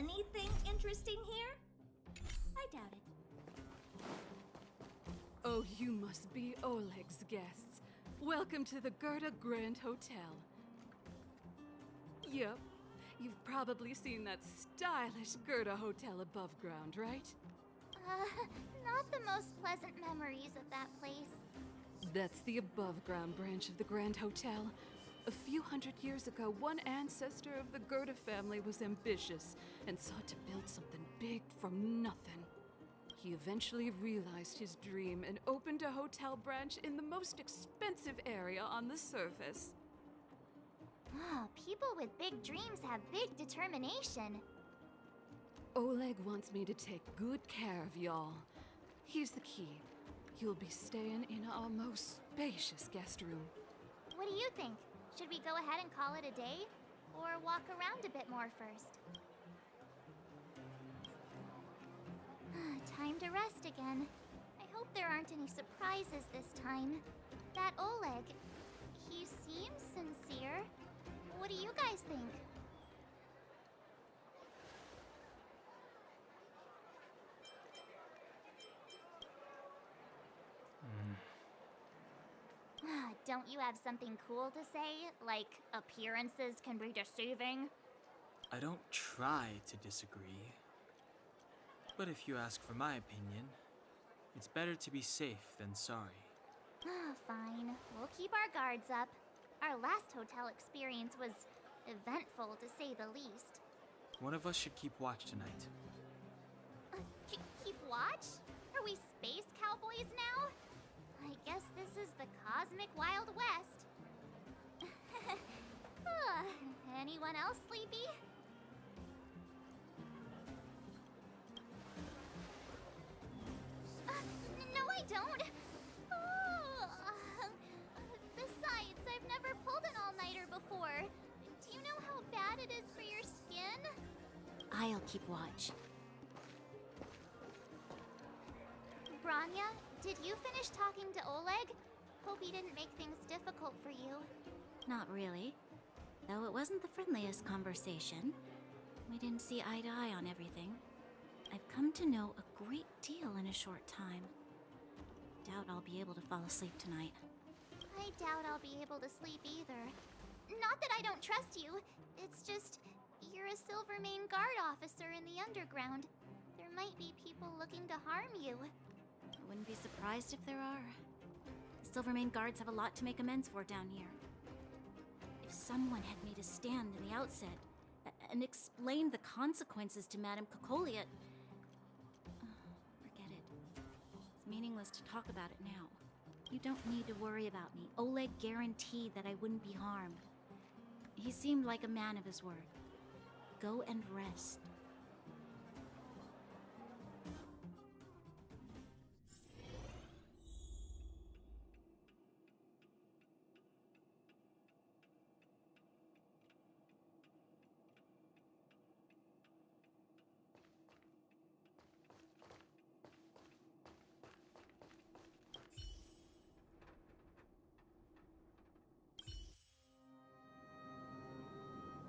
anything interesting here? I doubt it. Oh, you must be Oleg's guests. Welcome to the Gerda Grand Hotel. Yep, you've probably seen that stylish Gerda Hotel above ground, right? Not the most pleasant memories of that place. That's the above-ground branch of the Grand Hotel. A few hundred years ago, one ancestor of the Gerda family was ambitious and sought to build something big from nothing. He eventually realized his dream and opened a hotel branch in the most expensive area on the surface. Oh, people with big dreams have big determination. Oleg wants me to take good care of y'all. Here's the key. You'll be staying in our most spacious guest room. What do you think? Should we go ahead and call it a day? Or walk around a bit more first? Time to rest again. I hope there aren't any surprises this time. That Oleg, he seems sincere. What do you guys think? Don't you have something cool to say? Like, appearances can be deceiving? I don't try to disagree. But if you ask for my opinion, it's better to be safe than sorry. Fine. We'll keep our guards up. Our last hotel experience was eventful, to say the least. One of us should keep watch tonight. Keep watch? Are we space cowboys now? I guess this is the cosmic Wild West. Anyone else sleepy? No, I don't. Besides, I've never pulled an all-nighter before. Do you know how bad it is for your skin? I'll keep watch. Branya, did you finish talking to Oleg? Hope he didn't make things difficult for you. Not really. Though it wasn't the friendliest conversation. We didn't see eye to eye on everything. I've come to know a great deal in a short time. Doubt I'll be able to fall asleep tonight. I doubt I'll be able to sleep either. Not that I don't trust you. It's just, you're a Silvermane guard officer in the underground. There might be people looking to harm you. I wouldn't be surprised if there are. Silvermane guards have a lot to make amends for down here. If someone had made a stand in the outset and explained the consequences to Madame Cocolia... forget it. It's meaningless to talk about it now. You don't need to worry about me. Oleg guaranteed that I wouldn't be harmed. He seemed like a man of his word. Go and rest.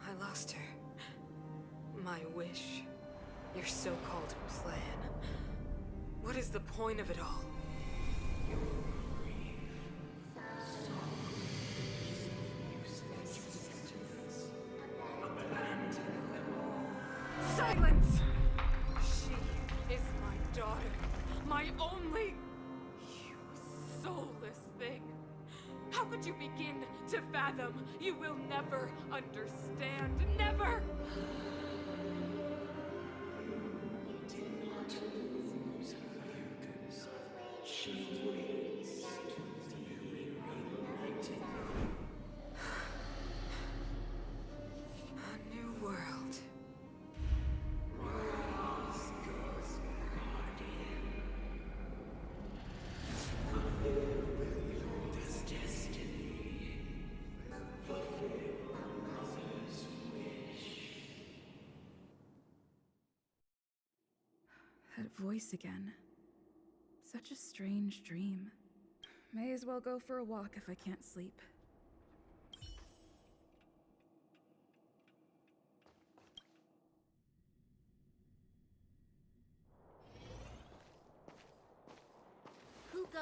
I lost her. My wish. Your so-called plan. What is the point of it all? Silence! She is my daughter. My only... You soulless thing. How could you begin to fathom? You will never understand. Never! A new world. That voice again. Such a strange dream. May as well go for a walk if I can't sleep.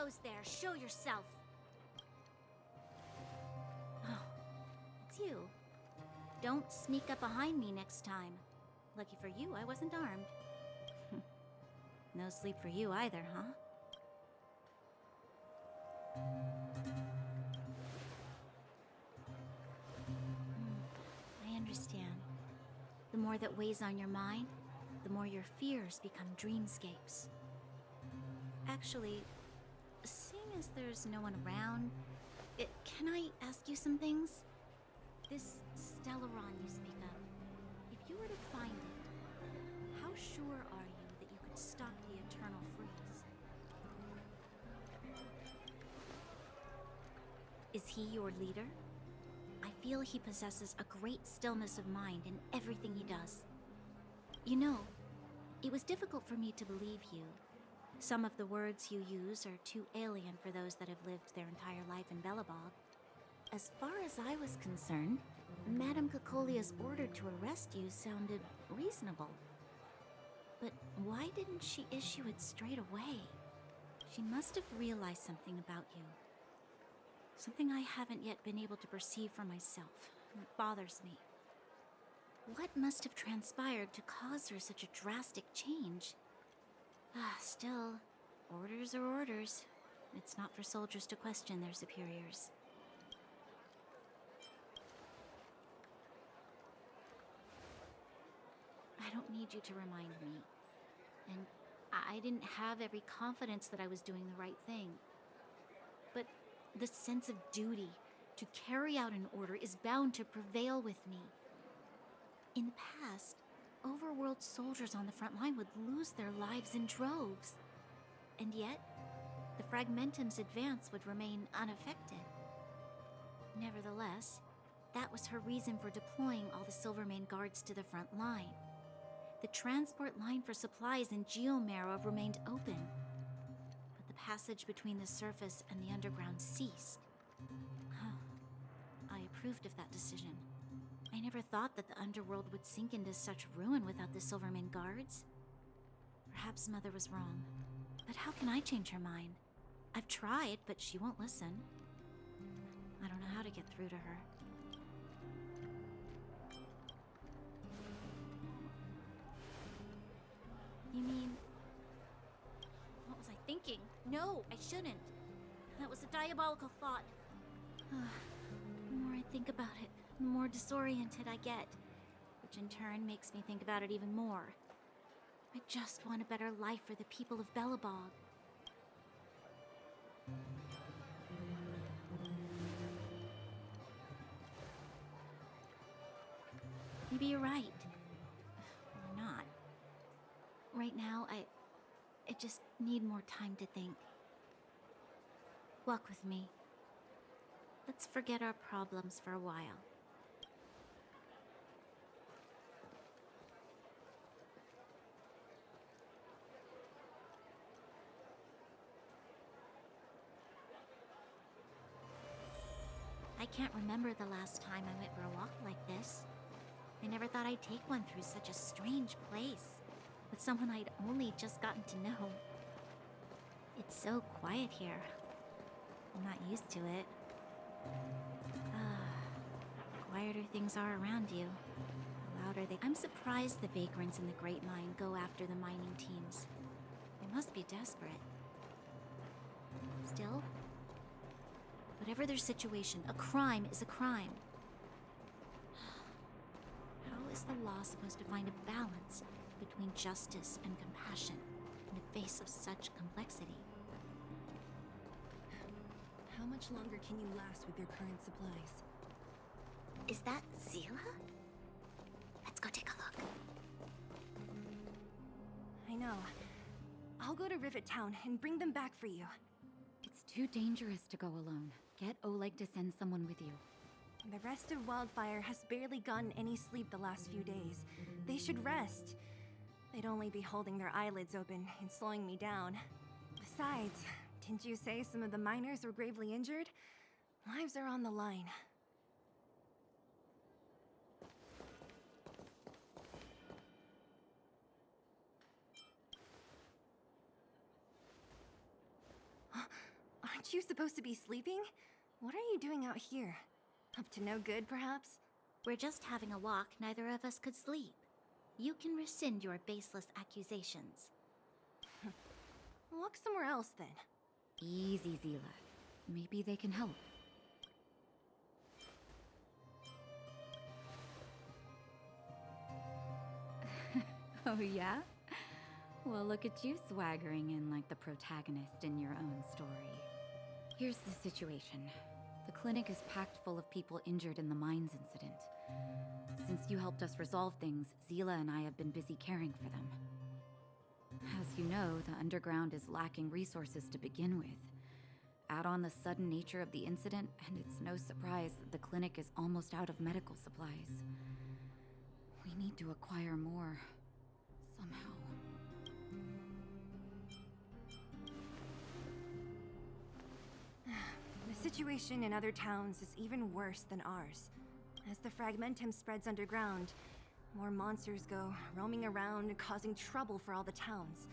goes there? Show yourself. Oh, it's you. Don't sneak up behind me next time. Lucky for you, I wasn't armed. No sleep for you either, huh? I understand. The more that weighs on your mind, the more your fears become dreamscapes. Actually, seeing as there's no one around, can I ask you some things? This Stellaron you speak of, if you were to find it, how sure are you that you could stop the eternal freeze? Is he your leader? I feel he possesses a great stillness of mind in everything he does. You know, it was difficult for me to believe you. Some of the words you use are too alien for those that have lived their entire life in Belobog. As far as I was concerned, Madame Cocolia's order to arrest you sounded reasonable. But why didn't she issue it straight away? She must have realized something about you. Something I haven't yet been able to perceive for myself. It bothers me. What must have transpired to cause her such a drastic change? Still, orders are orders. It's not for soldiers to question their superiors. I don't need you to remind me. And I didn't have every confidence that I was doing the right thing. But the sense of duty to carry out an order is bound to prevail with me. In the past, overworld soldiers on the front line would lose their lives in droves. And yet, the Fragmentum's advance would remain unaffected. Nevertheless, that was her reason for deploying all the Silvermane guards to the front line. The transport line for supplies in Geomera remained open, but the passage between the surface and the underground ceased. I approved of that decision. I never thought that the underworld would sink into such ruin without the Silvermane guards. Perhaps Mother was wrong, but how can I change her mind? I've tried, but she won't listen. I don't know how to get through to her. You mean... What was I thinking? No, I shouldn't. That was a diabolical thought. The more I think about it, the more disoriented I get, which in turn makes me think about it even more. I just want a better life for the people of Belobog. Maybe you're right. Or not. Right now, I just need more time to think. Walk with me. Let's forget our problems for a while. I can't remember the last time I went for a walk like this. I never thought I'd take one through such a strange place, with someone I'd only just gotten to know. It's so quiet here. I'm not used to it. Quieter things are around you, the louder they... I'm surprised the vagrants in the Great Mine go after the mining teams. They must be desperate. Still, whatever their situation, a crime is a crime. How is the law supposed to find a balance between justice and compassion in the face of such complexity? How much longer can you last with your current supplies? Is that Zila? Let's go take a look. I know. I'll go to Rivet Town and bring them back for you. It's too dangerous to go alone. Get Oleg to send someone with you. The rest of Wildfire has barely gotten any sleep the last few days. They should rest. They'd only be holding their eyelids open and slowing me down. Besides, didn't you say some of the miners were gravely injured? Lives are on the line. Aren't you supposed to be sleeping? What are you doing out here? Up to no good, perhaps? We're just having a walk, neither of us could sleep. You can rescind your baseless accusations. Walk somewhere else, then. Easy, Zila. Maybe they can help. Oh, yeah? Well, look at you swaggering in like the protagonist in your own story. Here's the situation. The clinic is packed full of people injured in the mines incident. Since you helped us resolve things, Zila and I have been busy caring for them. As you know, the underground is lacking resources to begin with. Add on the sudden nature of the incident, and it's no surprise that the clinic is almost out of medical supplies. We need to acquire more. Somehow. The situation in other towns is even worse than ours. As the fragmentum spreads underground, more monsters go roaming around, causing trouble for all the towns.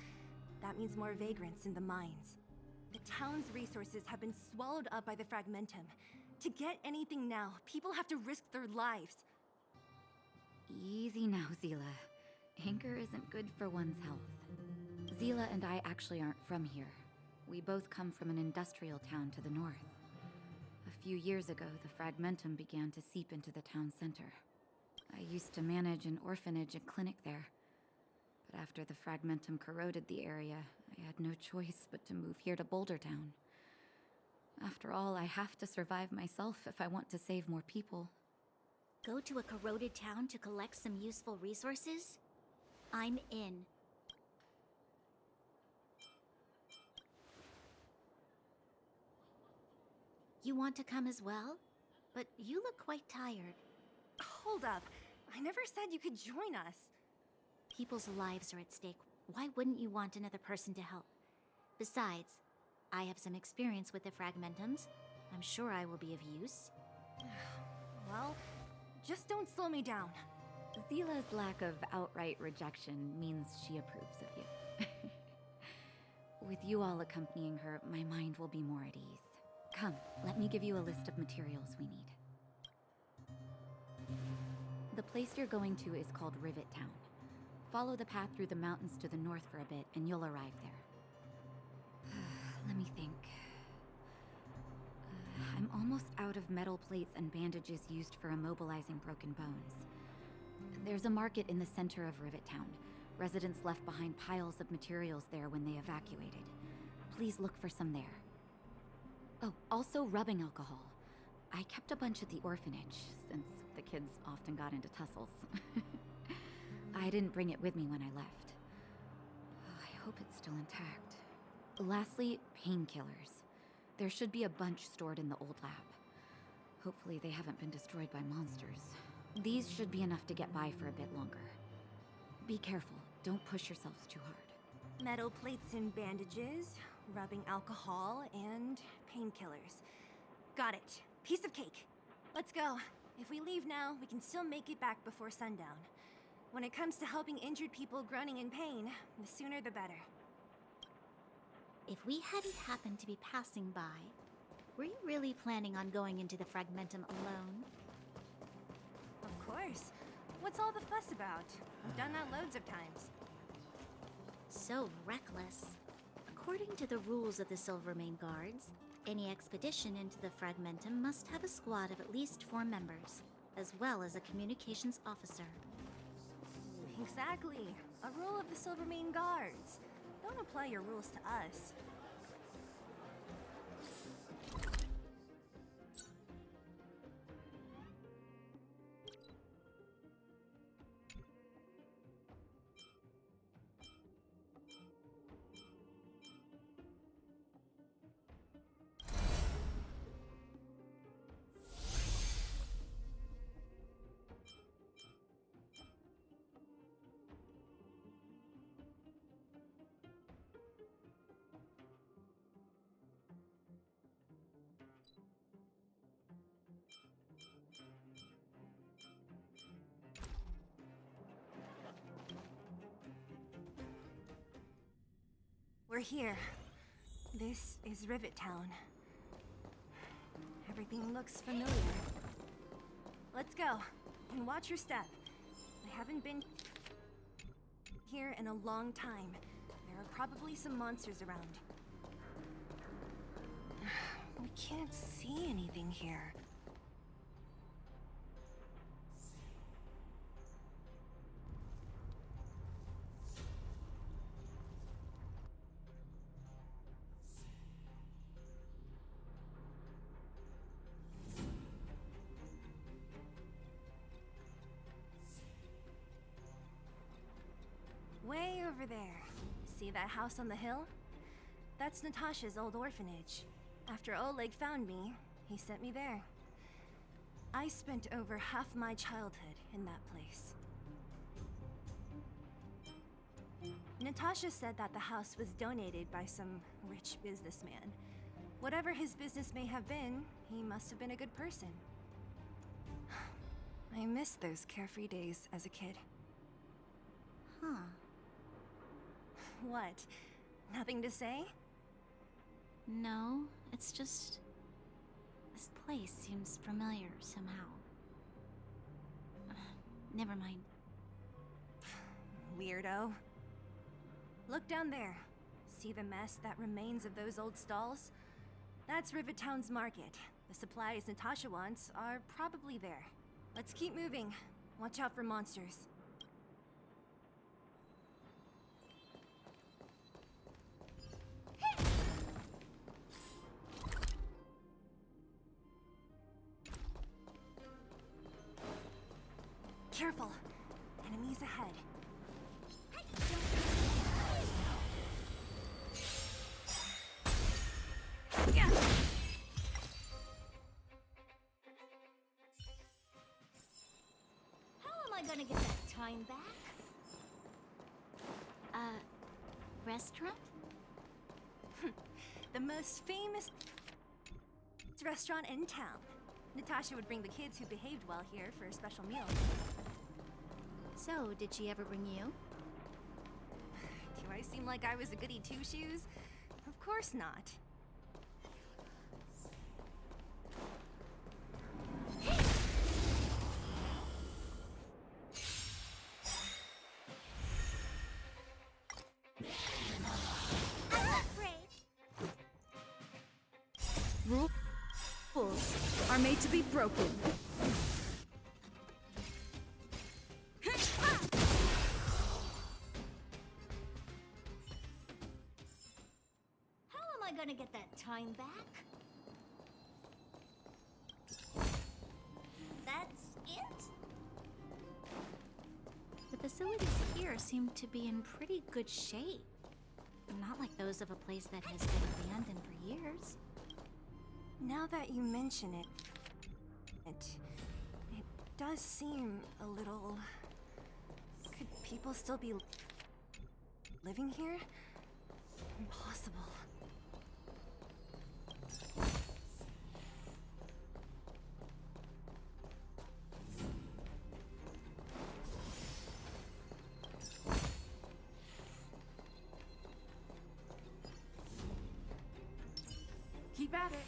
That means more vagrants in the mines. The town's resources have been swallowed up by the fragmentum. To get anything now, people have to risk their lives. Easy now, Zila. Anger isn't good for one's health. Zila and I actually aren't from here. We both come from an industrial town to the north. A few years ago, the fragmentum began to seep into the town center. I used to manage an orphanage and clinic there. But after the fragmentum corroded the area, I had no choice but to move here to Boulder Town. After all, I have to survive myself if I want to save more people. Go to a corroded town to collect some useful resources? I'm in. You want to come as well? But you look quite tired. Hold up. I never said you could join us. People's lives are at stake. Why wouldn't you want another person to help? Besides, I have some experience with the fragmentums. I'm sure I will be of use. Well, just don't slow me down. Zila's lack of outright rejection means she approves of you. With you all accompanying her, my mind will be more at ease. Come, let me give you a list of materials we need. The place you're going to is called Rivet Town. Follow the path through the mountains to the north for a bit, and you'll arrive there. Let me think. I'm almost out of metal plates and bandages used for immobilizing broken bones. There's a market in the center of Rivet Town. Residents left behind piles of materials there when they evacuated. Please look for some there. Oh, also rubbing alcohol. I kept a bunch at the orphanage, since the kids often got into tussles. I didn't bring it with me when I left. I hope it's still intact. Lastly, painkillers. There should be a bunch stored in the old lab. Hopefully they haven't been destroyed by monsters. These should be enough to get by for a bit longer. Be careful, don't push yourselves too hard. Metal plates and bandages, rubbing alcohol, and painkillers. Got it. Piece of cake. Let's go. If we leave now, we can still make it back before sundown. When it comes to helping injured people groaning in pain, the sooner the better. If we hadn't happened to be passing by, were you really planning on going into the fragmentum alone? Of course. What's all the fuss about? I've done that loads of times. So reckless. According to the rules of the Silvermane Guards, any expedition into the fragmentum must have a squad of at least 4 members, as well as a communications officer. Exactly. A rule of the Silvermane Guards. Don't apply your rules to us. We're here. This is Rivet Town. Everything looks familiar. Let's go, and watch your step. I haven't been here in a long time. There are probably some monsters around. We can't see anything here. Way over there. See that house on the hill? That's Natasha's old orphanage. After Oleg found me, he sent me there. I spent over half my childhood in that place. Natasha said that the house was donated by some rich businessman. Whatever his business may have been, he must have been a good person. I miss those carefree days as a kid. Huh. What? Nothing to say? No, it's just... this place seems familiar somehow. Never mind. Weirdo. Look down there. See the mess that remains of those old stalls? That's Rivet Town's market. The supplies Natasha wants are probably there. Let's keep moving. Watch out for monsters. Careful! Enemies ahead. How am I gonna get that time back? Restaurant? The most famous restaurant in town. Natasha would bring the kids who behaved well here for a special meal. So, did she ever bring you? Do I seem like I was a goody two-shoes? Of course not. Rules are made to be broken. How am I gonna get that time back? That's it? The facilities here seem to be in pretty good shape. Not like those of a place that has been abandoned for years. Now that you mention it does seem a little... Could people still be living here? Impossible. Keep at it.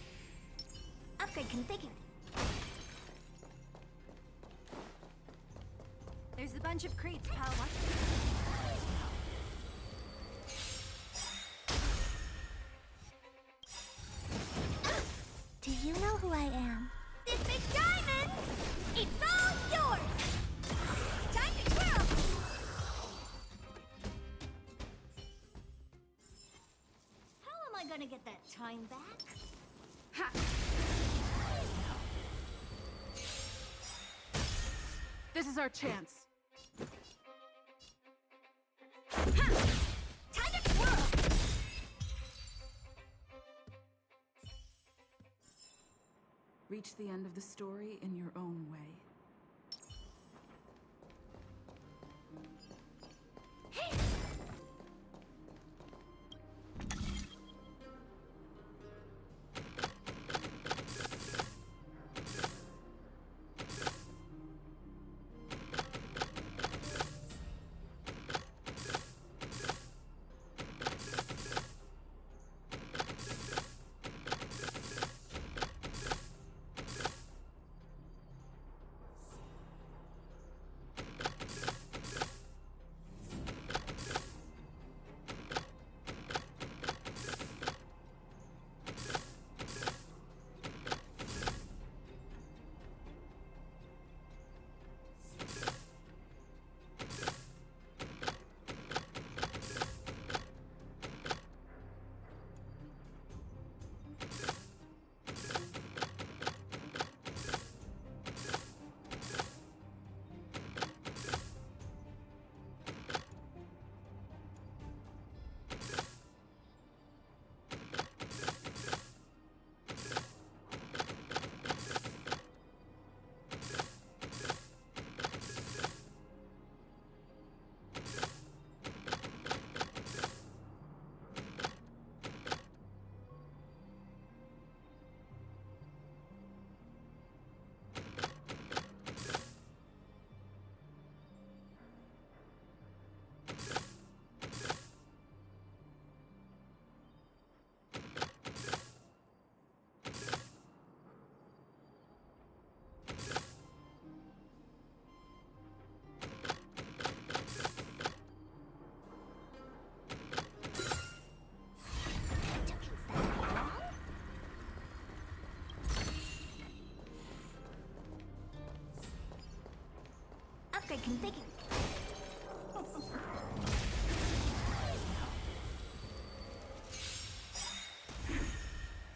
Upgrade configured. There's a bunch of crates piled up. Do you know who I am? This big diamond! It's all yours! Time to twirl! How am I gonna get that time back? Ha! This is our chance. Time to twirl! Reach the end of the story in your own way. I can figure.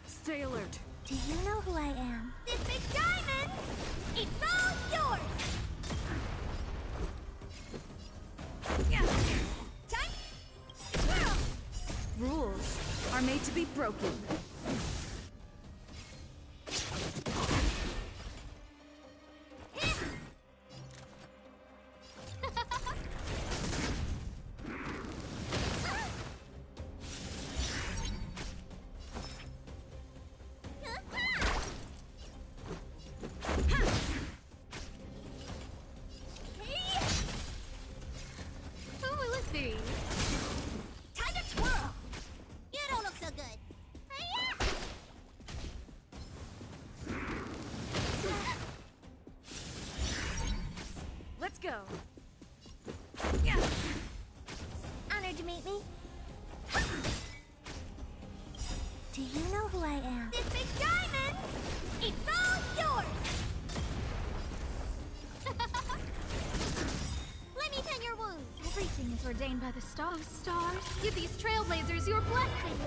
Stay alert. Do you know who I am? This big diamond! It's all yours! Time to twirl! Rules are made to be broken. Who will it be? Time to twirl! You don't look so good. Let's go. Honored to meet me. Do you know who I am? This big diamond! It's all yours! Let me tend your wounds. Everything is ordained by the stars. Stars, give these trailblazers your blessing.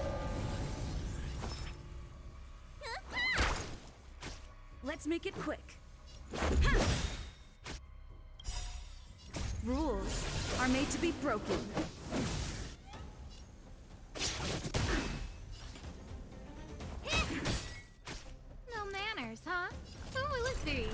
Let's make it quick. Rules are made to be broken. No manners, huh? Who will it be?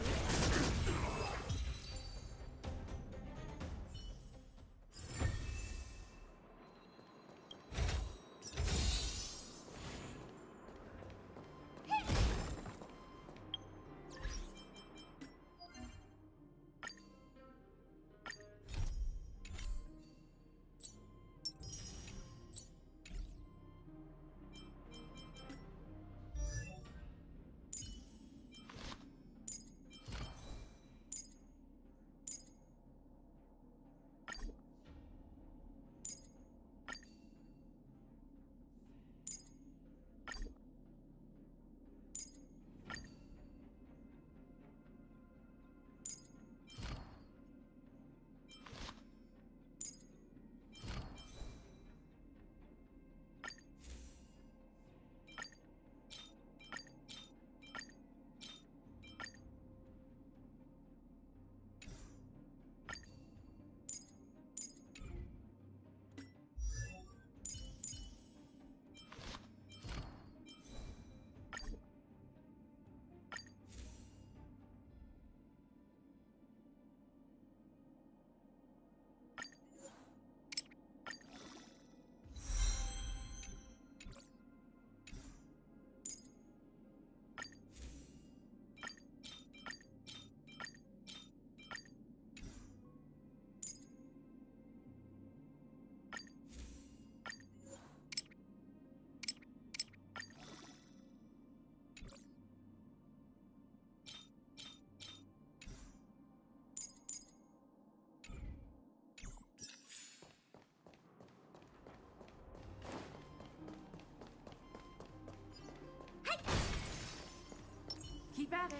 Keep at it.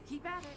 Keep at it.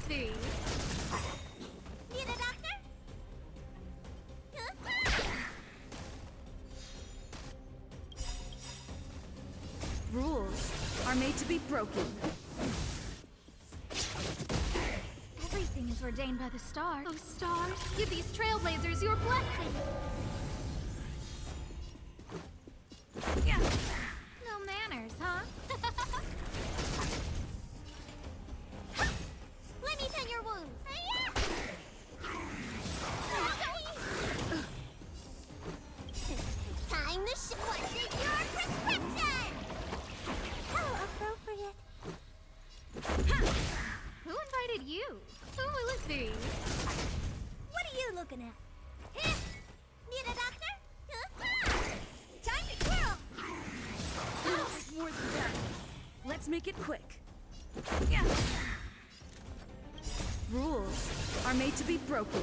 thee? Need a doctor? Rules are made to be broken. Everything is ordained by the stars. Oh, stars, give these trailblazers your blessing. Yeah. No manners, huh? Let me tend your wounds. Time to what's in your prescription? How appropriate. Who invited you? Who will it be? What are you looking at? Need a doctor? Time to twirl. There's more than that. Let's make it quick. Yeah. Rules are made to be broken.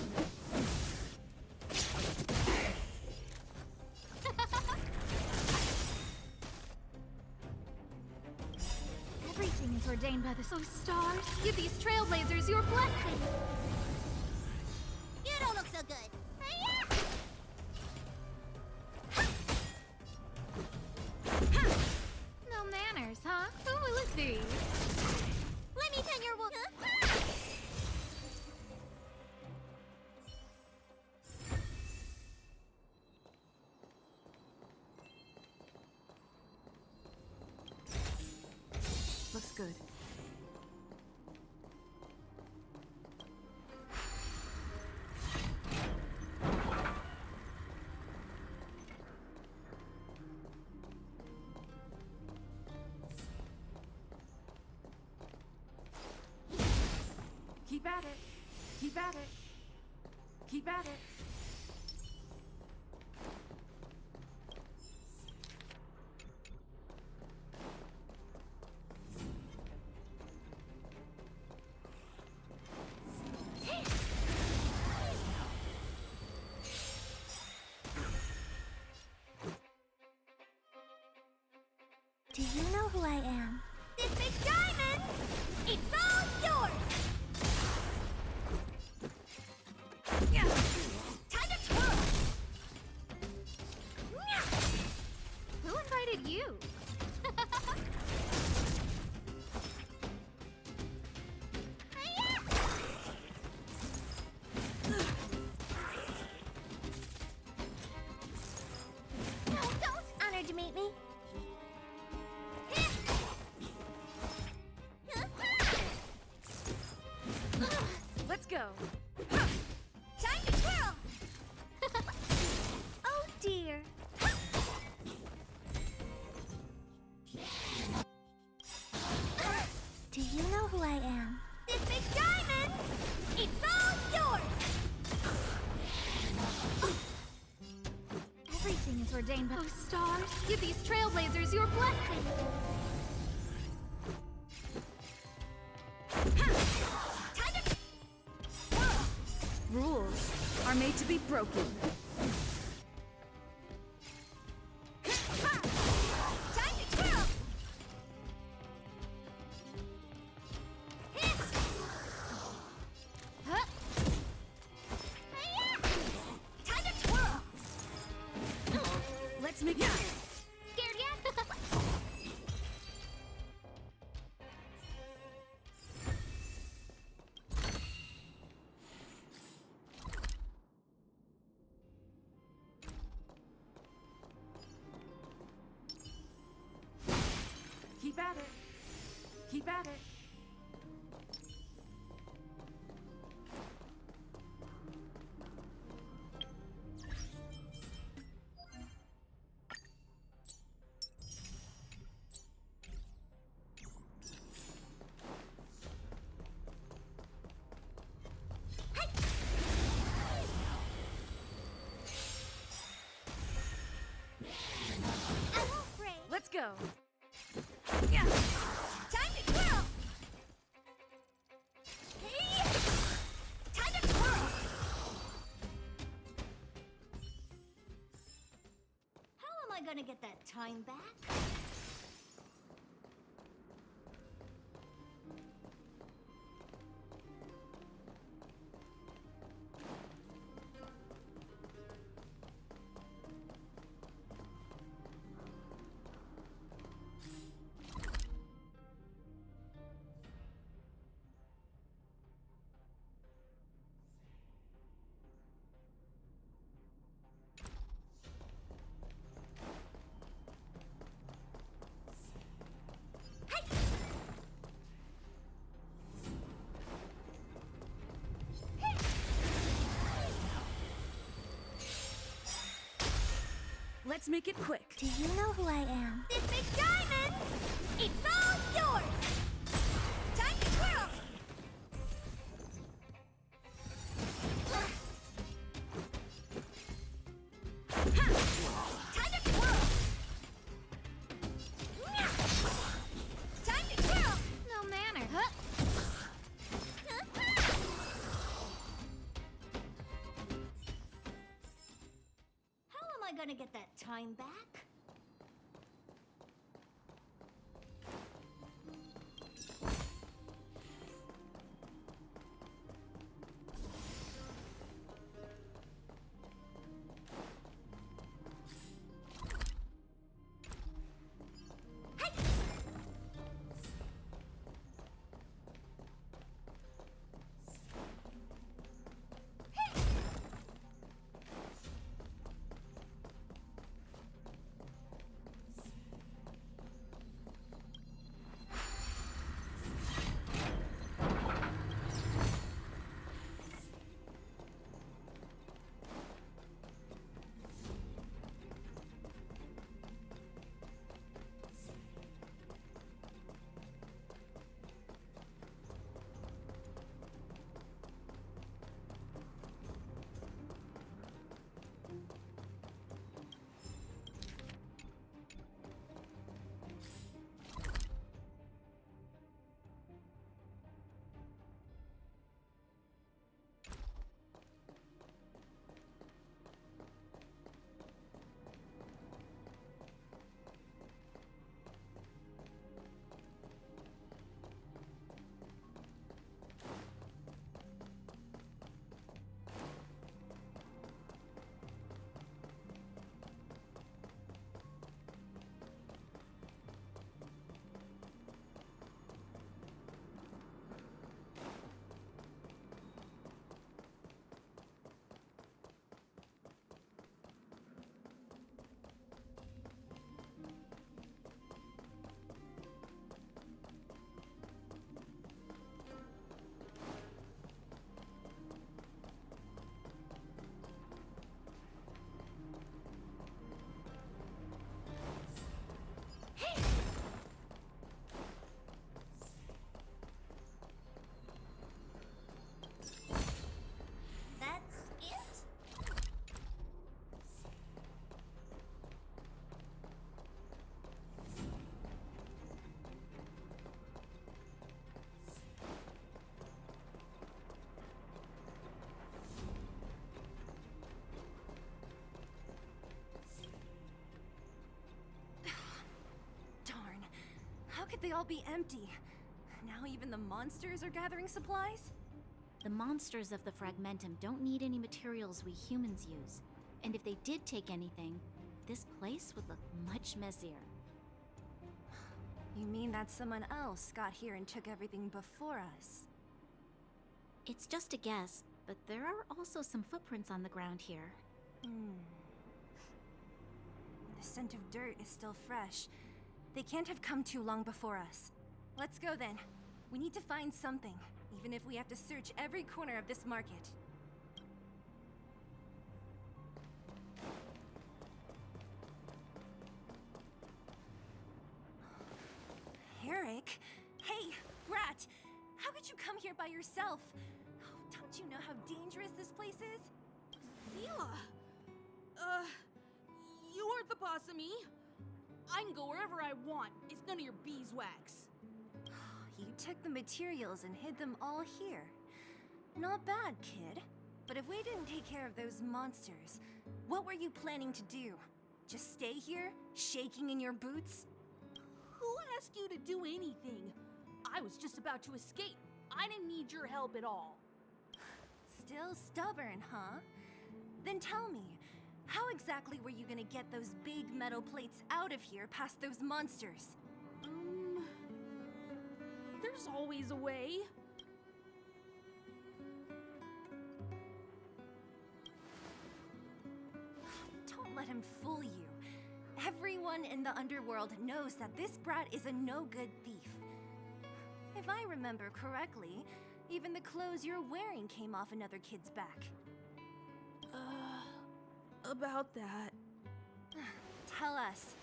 Everything is ordained by the stars. Give these trailblazers your blessing. You don't look so good. No manners, huh? Who will it be? Let me tend your wounds. Looks good. Keep at it. Keep at it. Keep at it. Do you know who I am? This big diamond! It's all yours! Yeah. Time to twirl! Who invited you? No, don't! Honored to meet me. Let's go. Time to twirl! Oh dear. Do you know who I am? This big diamond! It's all yours! Everything is ordained by the stars. Give these trailblazers your blessing. Time to Rules are made to be broken. Time to twirl! Huh? Time to twirl! Let's make it. Scared yet? Keep at it. Keep at it. I won't break. Let's go. Yeah. Time to twirl! Hey! Time to twirl! How am I gonna get that time back? Let's make it quick. Do you know who I am? This big diamond! It's all yours! Time to twirl! Time to twirl! Time to twirl! No manner. How am I gonna get that time back? That's it? Darn. How could they all be empty? Now even the monsters are gathering supplies? The monsters of the Fragmentum don't need any materials we humans use. And if they did take anything, this place would look much messier. You mean that someone else got here and took everything before us? It's just a guess, but there are also some footprints on the ground here. The scent of dirt is still fresh. They can't have come too long before us. Let's go then. We need to find something, even if we have to search every corner of this market. Eric? Hey, Brat! How could you come here by yourself? Oh, don't you know how dangerous this place is? Sela! You aren't the boss of me. I can go wherever I want. It's none of your beeswax. You took the materials and hid them all here. Not bad, kid. But if we didn't take care of those monsters, what were you planning to do? Just stay here, shaking in your boots? Who asked you to do anything? I was just about to escape. I didn't need your help at all. Still stubborn, huh? Then tell me, how exactly were you gonna get those big metal plates out of here past those monsters? There's always a way. Don't let him fool you. Everyone in the underworld knows that this brat is a no-good thief. If I remember correctly, even the clothes you're wearing came off another kid's back. About that. tell us.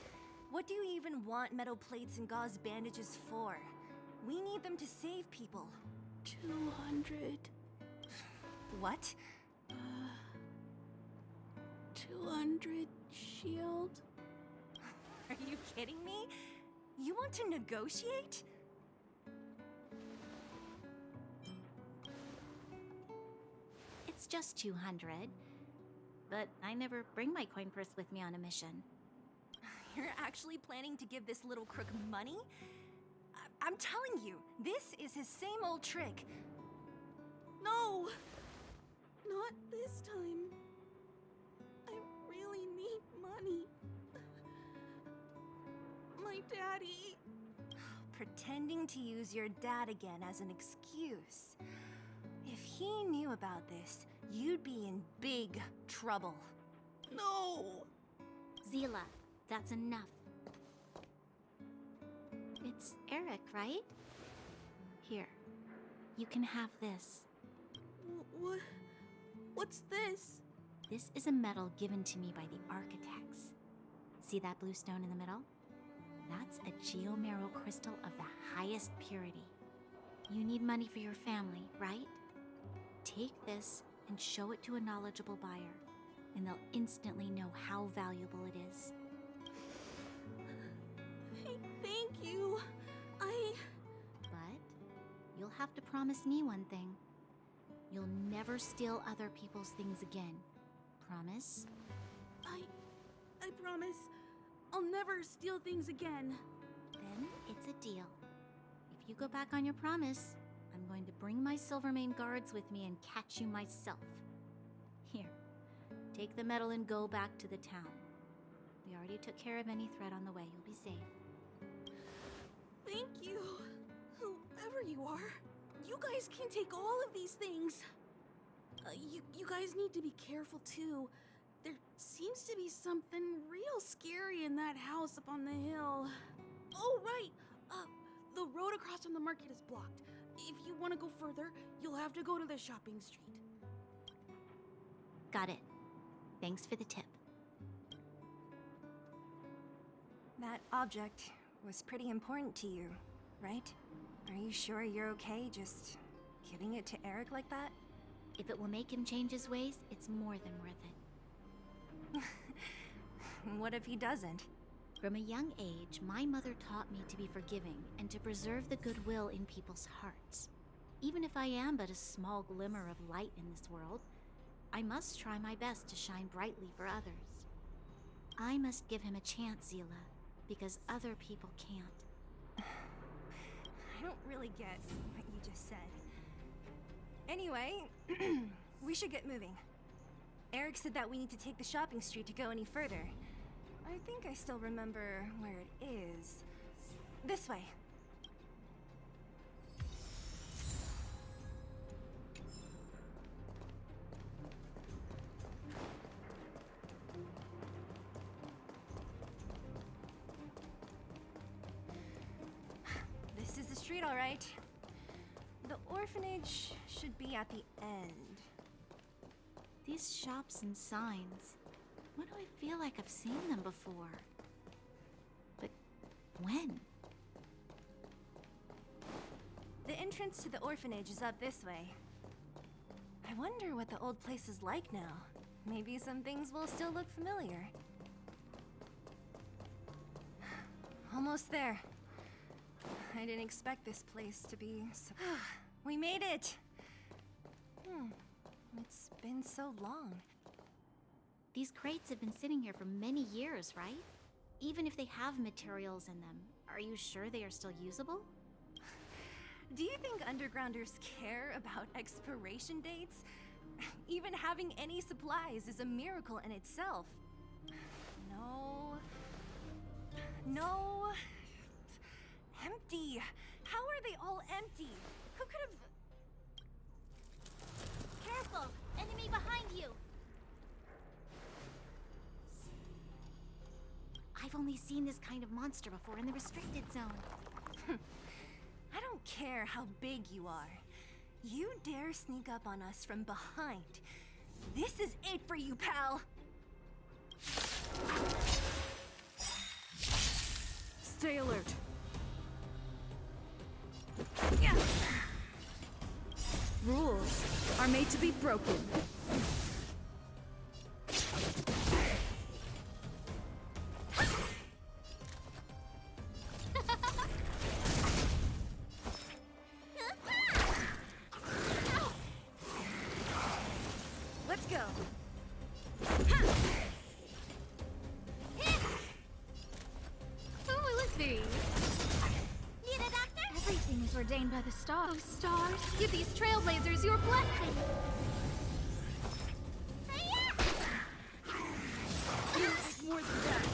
What do you even want metal plates and gauze bandages for? We need them to save people. 200. What? 200 shield. Are you kidding me? You want to negotiate? It's just 200. But I never bring my coin purse with me on a mission. You're actually planning to give this little crook money? I'm telling you, this is his same old trick. No! Not this time. I really need money. My daddy. Pretending to use your dad again as an excuse. If he knew about this, you'd be in big trouble. No! Zila, that's enough. It's Eric, right? Here, you can have this. What? What's this? This is a medal given to me by the architects. See that blue stone in the middle? That's a geomerald crystal of the highest purity. You need money for your family, right? Take this and show it to a knowledgeable buyer, and they'll instantly know how valuable it is. Thank you. But you'll have to promise me one thing. You'll never steal other people's things again. Promise? I promise. I'll never steal things again. Then it's a deal. If you go back on your promise, I'm going to bring my Silvermane guards with me and catch you myself. Here, take the medal and go back to the town. We already took care of any threat on the way. You'll be safe. Thank you. Whoever you are, you guys can take all of these things. You guys need to be careful too. There seems to be something real scary in that house up on the hill. Oh, right. The road across from the market is blocked. If you want to go further, you'll have to go to the shopping street. Got it. Thanks for the tip. That object was pretty important to you, right? Are you sure you're okay just giving it to Eric like that? If it will make him change his ways, it's more than worth it. What if he doesn't? From a young age, my mother taught me to be forgiving and to preserve the goodwill in people's hearts. Even if I am but a small glimmer of light in this world, I must try my best to shine brightly for others. I must give him a chance, Zila, because other people can't. I don't really get what you just said. Anyway, we should get moving. Eric said that we need to take the shopping street to go any further. I think I still remember where it is. This way. This is the street, all right. The orphanage should be at the end. These shops and signs. Why do I feel like I've seen them before? But when? The entrance to the orphanage is up this way. I wonder what the old place is like now. Maybe some things will still look familiar. Almost there. I didn't expect this place to be so... We made it! It's been so long. These crates have been sitting here for many years, right? Even if they have materials in them, are you sure they are still usable? Do you think undergrounders care about expiration dates? Even having any supplies is a miracle in itself. No. No. Empty. How are they all empty? Who could have... Careful! Enemy behind you! I've only seen this kind of monster before in the restricted zone. I don't care how big you are. You dare sneak up on us from behind. This is it for you, pal! Stay alert. Rules are made to be broken. Let's go. Who will it be? Need a doctor? Everything is ordained by the stars. Oh, stars, give these trailblazers your blessing. More than that.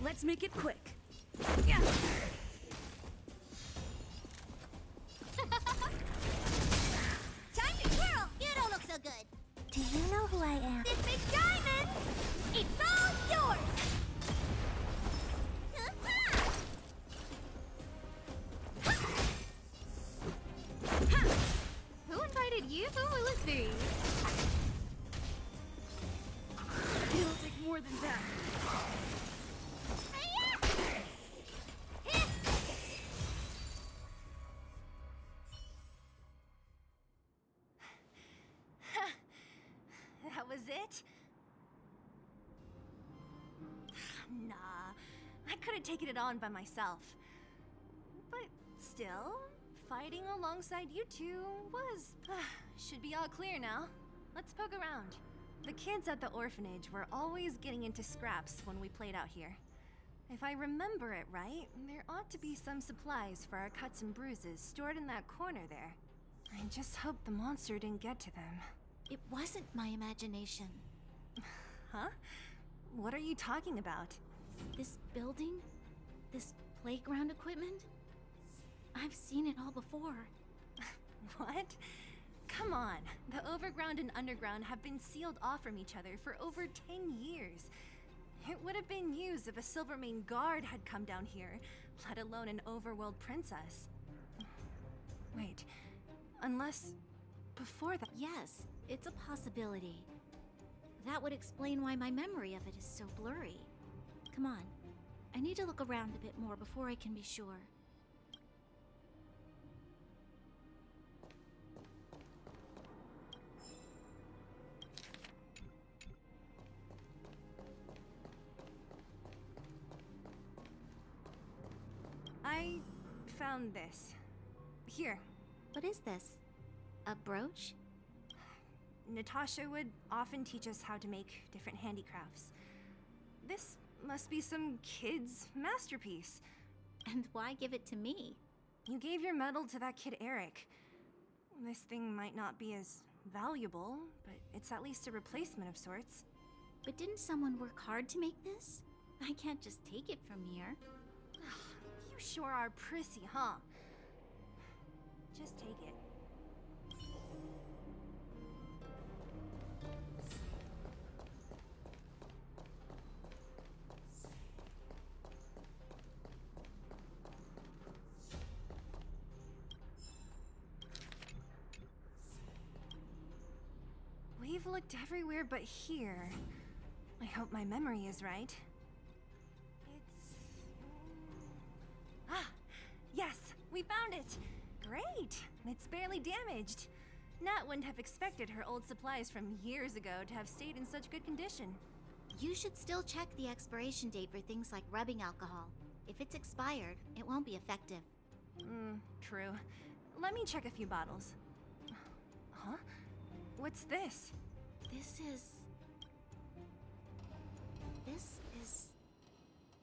Let's make it quick. Time to twirl! You don't look so good. Do you know who I am? This big diamond! It's all yours! Who invited you? Who will it be? It'll take more than that. That was it? Nah, I could have taken it on by myself. But still, fighting alongside you two was... should be all clear now. Let's poke around. The kids at the orphanage were always getting into scraps when we played out here. If I remember it right, there ought to be some supplies for our cuts and bruises stored in that corner there. I just hope the monster didn't get to them. It wasn't my imagination. Huh? What are you talking about? This building? This playground equipment? I've seen it all before. What? Come on. The overground and underground have been sealed off from each other for over 10 years. It would have been news if a Silvermane guard had come down here, let alone an overworld princess. Wait, unless before that... Yes, it's a possibility. That would explain why my memory of it is so blurry. Come on. I need to look around a bit more before I can be sure. I found this. Here. What is this? A brooch? Natasha would often teach us how to make different handicrafts. This must be some kid's masterpiece. And why give it to me? You gave your medal to that kid Eric. This thing might not be as valuable, but it's at least a replacement of sorts. But didn't someone work hard to make this? I can't just take it from here. You sure are prissy, huh? Just take it. We've looked everywhere but here. I hope my memory is right. Yes, we found it! Great! It's barely damaged. Nat wouldn't have expected her old supplies from years ago to have stayed in such good condition. You should still check the expiration date for things like rubbing alcohol. If it's expired, it won't be effective. True. Let me check a few bottles. Huh? What's this? This is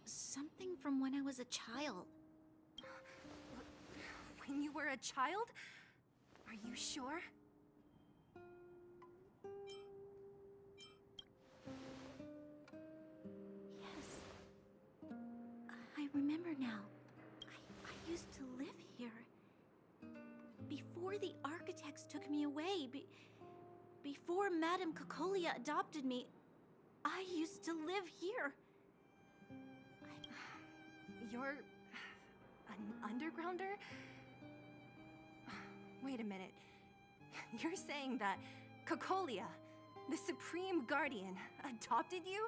something from when I was a child. When you were a child? Are you sure? Yes. I remember now. I used to live here. Before the architects took me away, before Madame Cocolia adopted me, I used to live here. You're an undergrounder? Wait a minute. You're saying that Cocolia, the Supreme Guardian, adopted you?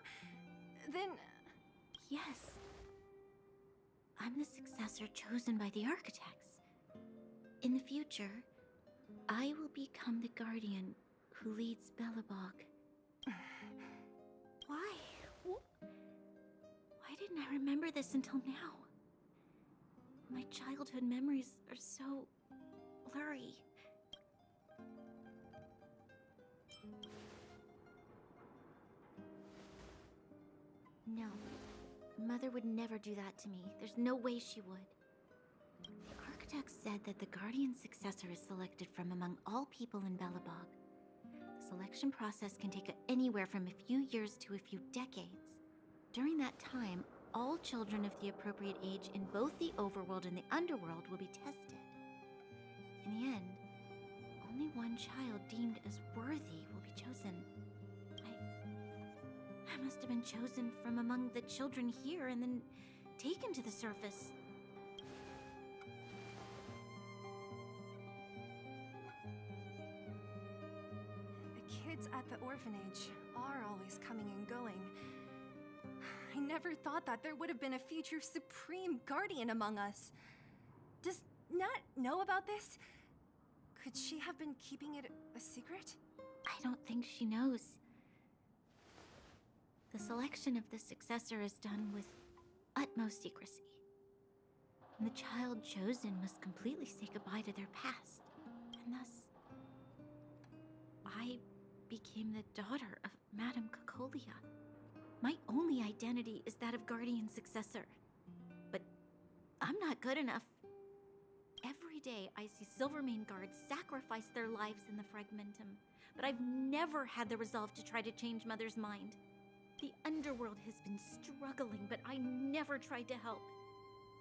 Then... Yes. I'm the successor chosen by the architects. In the future, I will become the guardian who leads Belobog. Why? Why didn't I remember this until now? My childhood memories are so blurry. No. Mother would never do that to me. There's no way she would. The architect said that the guardian successor is selected from among all people in Belobog. The selection process can take anywhere from a few years to a few decades. During that time, all children of the appropriate age in both the overworld and the underworld will be tested. In the end, only one child deemed as worthy will be chosen. I must have been chosen from among the children here and then taken to the surface. The kids at the orphanage are always coming and going. I never thought that there would have been a future supreme guardian among us. Does Nat know about this? Could she have been keeping it a secret? I don't think she knows. The selection of the successor is done with utmost secrecy. And the child chosen must completely say goodbye to their past. And thus, I became the daughter of Madame Cocolia. My only identity is that of guardian successor. But I'm not good enough. Every day I see Silvermane guards sacrifice their lives in the Fragmentum, but I've never had the resolve to try to change Mother's mind. The underworld has been struggling, but I never tried to help.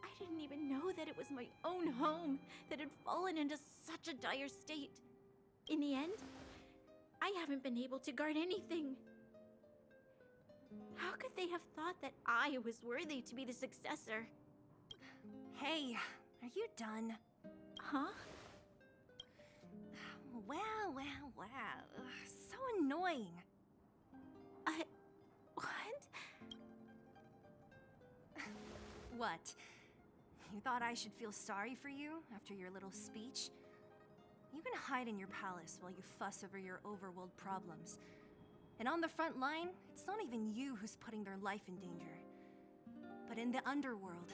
I didn't even know that it was my own home that had fallen into such a dire state. In the end, I haven't been able to guard anything. How could they have thought that I was worthy to be the successor? Hey, are you done? Huh? Wow. So annoying. What? What? You thought I should feel sorry for you after your little speech? You can hide in your palace while you fuss over your overworld problems. And on the front line, it's not even you who's putting their life in danger. But in the underworld,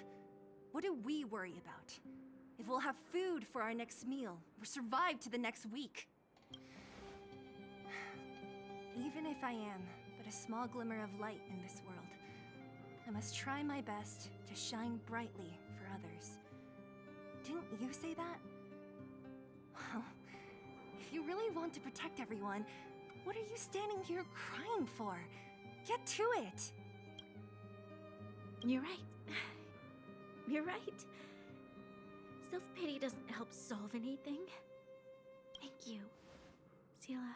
what do we worry about? If we'll have food for our next meal, or survive to the next week. Even if I am but a small glimmer of light in this world, I must try my best to shine brightly for others. Didn't you say that? Well, if you really want to protect everyone, what are you standing here crying for? Get to it! You're right. You're right. Self-pity doesn't help solve anything. Thank you, Sela.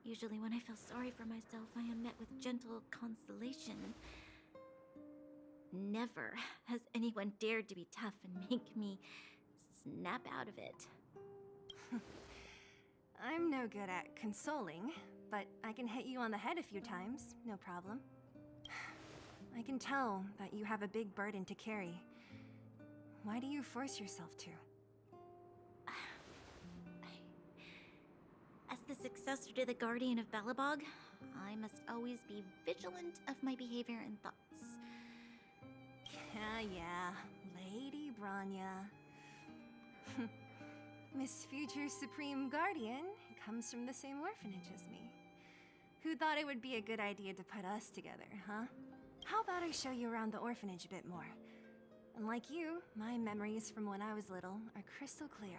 Usually when I feel sorry for myself, I am met with gentle consolation. Never has anyone dared to be tough and make me snap out of it. I'm no good at consoling, but I can hit you on the head a few times, no problem. I can tell that you have a big burden to carry. Why do you force yourself to? As the successor to the Guardian of Belobog, I must always be vigilant of my behavior and thoughts. Yeah, Lady Branya. Miss Future Supreme Guardian comes from the same orphanage as me. Who thought it would be a good idea to put us together, huh? How about I show you around the orphanage a bit more? Unlike you, my memories from when I was little are crystal clear.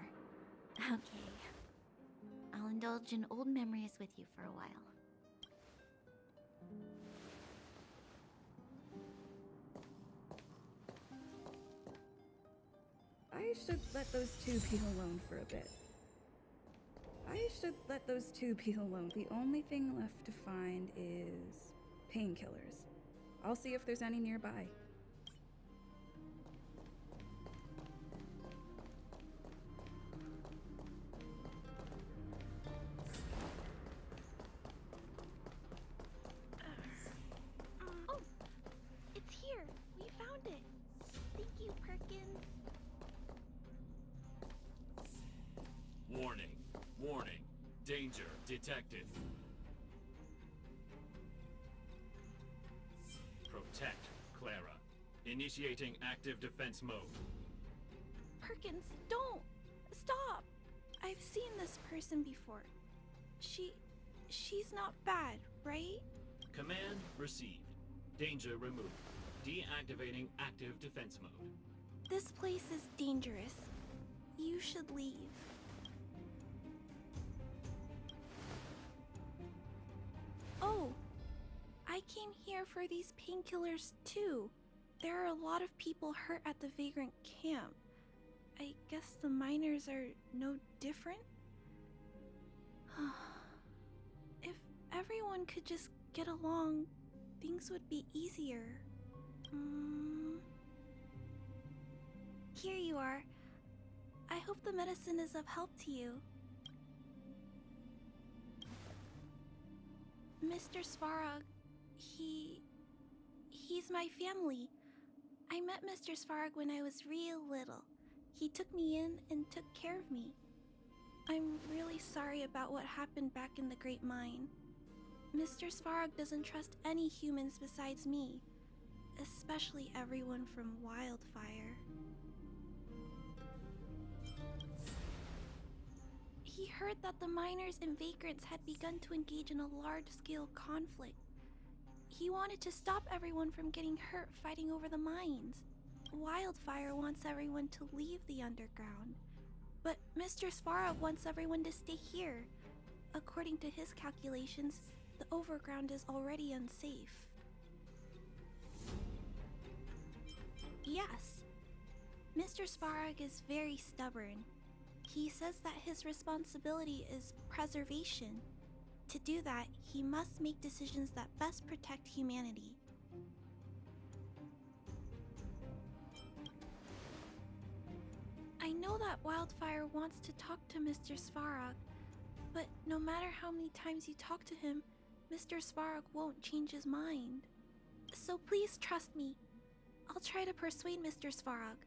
Okay. I'll indulge in old memories with you for a while. I should let those two be alone for a bit. The only thing left to find is painkillers. I'll see if there's any nearby. Oh, it's here. We found it. Danger detected. Protect Clara. Initiating active defense mode. Perkins, don't! Stop! I've seen this person before. She's not bad, right? Command received. Danger removed. Deactivating active defense mode. This place is dangerous. You should leave. Oh, I came here for these painkillers too. There are a lot of people hurt at the vagrant camp. I guess the miners are no different? If everyone could just get along, things would be easier. Here you are. I hope the medicine is of help to you. Mr. Svarog, he's my family. I met Mr. Svarog when I was real little. He took me in and took care of me. I'm really sorry about what happened back in the Great Mine. Mr. Svarog doesn't trust any humans besides me, especially everyone from Wildfire. He heard that the miners and vagrants had begun to engage in a large-scale conflict. He wanted to stop everyone from getting hurt fighting over the mines. Wildfire wants everyone to leave the underground, but Mr. Svarog wants everyone to stay here. According to his calculations, the overground is already unsafe. Yes, Mr. Svarog is very stubborn. He says that his responsibility is preservation. To do that, he must make decisions that best protect humanity. I know that Wildfire wants to talk to Mr. Svarog, but no matter how many times you talk to him, Mr. Svarog won't change his mind. So please trust me. I'll try to persuade Mr. Svarog.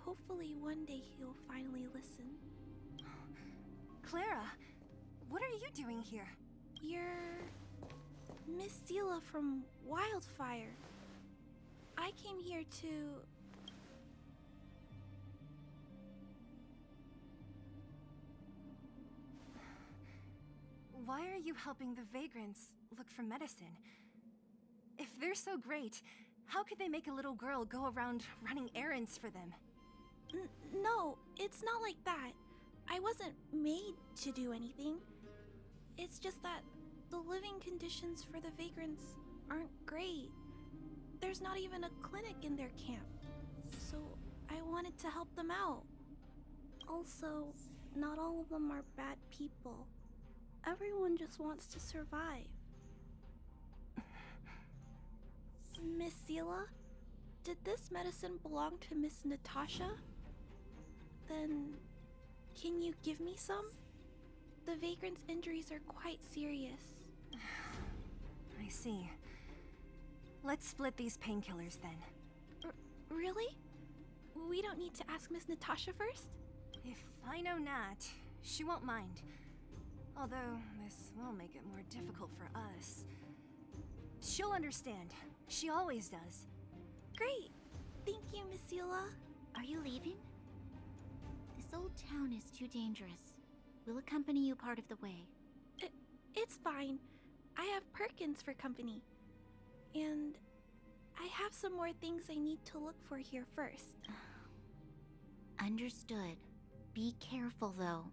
Hopefully one day he'll finally listen. Clara, what are you doing here? You're Miss Sela from Wildfire. I came here to... Why are you helping the vagrants look for medicine? If they're so great, how could they make a little girl go around running errands for them? No, it's not like that. I wasn't made to do anything. It's just that the living conditions for the vagrants aren't great. There's not even a clinic in their camp. So I wanted to help them out. Also, not all of them are bad people. Everyone just wants to survive. Miss Sela, did this medicine belong to Miss Natasha? Then, can you give me some? The vagrant's injuries are quite serious. I see. Let's split these painkillers then. Really? We don't need to ask Miss Natasha first? If I know Nat, she won't mind. Although, this will make it more difficult for us. She'll understand. She always does. Great! Thank you, Miss Sela. Are you leaving? This old town is too dangerous. We'll accompany you part of the way. It's fine. I have Perkins for company. And I have some more things I need to look for here first. Understood. Be careful, though.